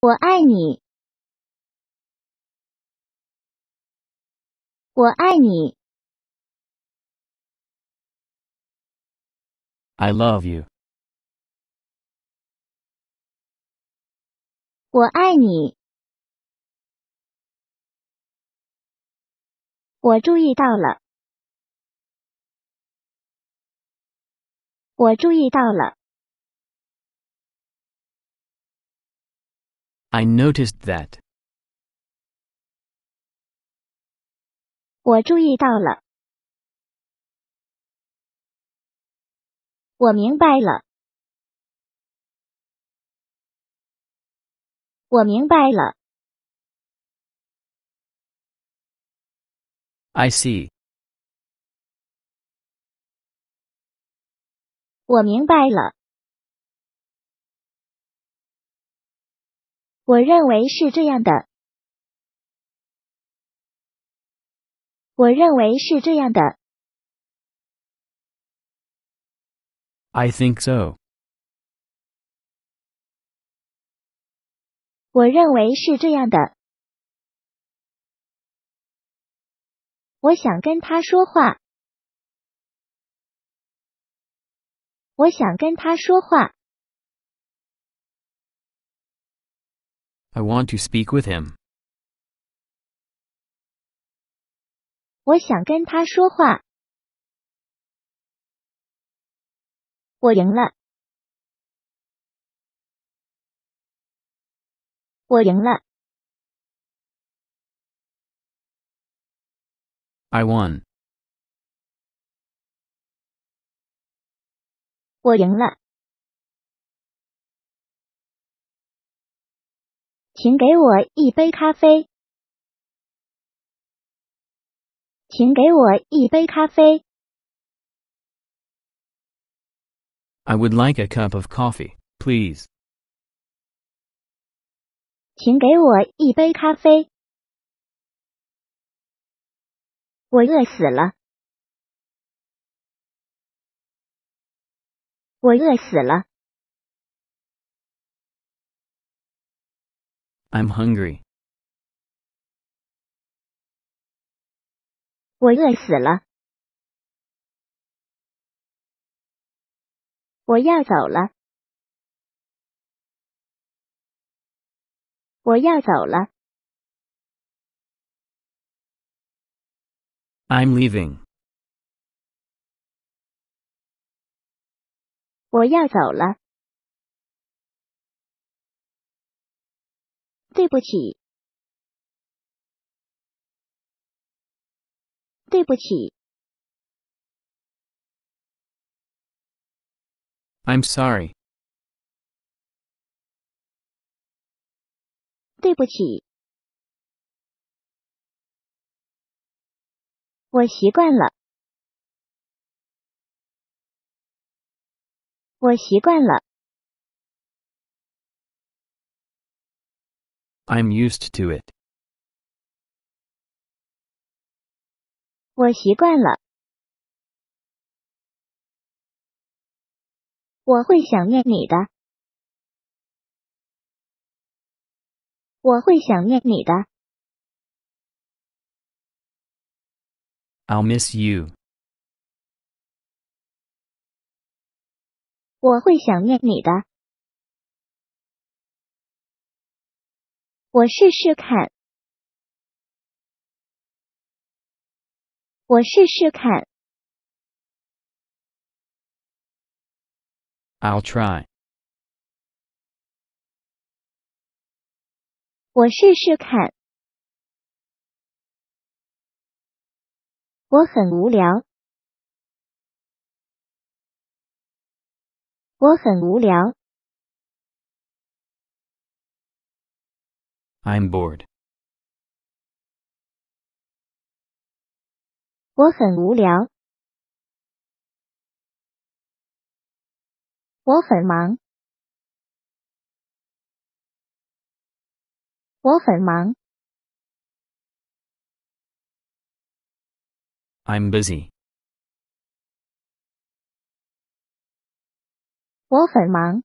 我爱你，我爱你， I love you. 我爱你。我注意到了，我注意到了。I noticed that. 我注意到了。我明白了，我明白了。I see. 我明白了。我认为是这样的，我认为是这样的。I think so. 我认为是这样的。我想跟他说话，我想跟他说话。I want to speak with him. 我想跟他说话。我赢了，我赢了。I won. 我赢了。请给我一杯咖啡，请给我一杯咖啡。I would like a cup of coffee, please. 请给我一杯咖啡。我饿死了，我饿死了。I'm hungry. 我饿死了。我要走了，我要走了。I'm leaving. 我要走了。对不起，对不起。I'm sorry. 对不起。我习惯了，我习惯了。I'm used to it. 我习惯了。我会想念你的，我会想念你的。I'll miss you. 我会想念你的。我试试看，我试试看。I'll try. 我试试看。我很无聊，我很无聊。I'm bored. 我很无聊。我很忙，我很忙。I'm busy. 我很忙。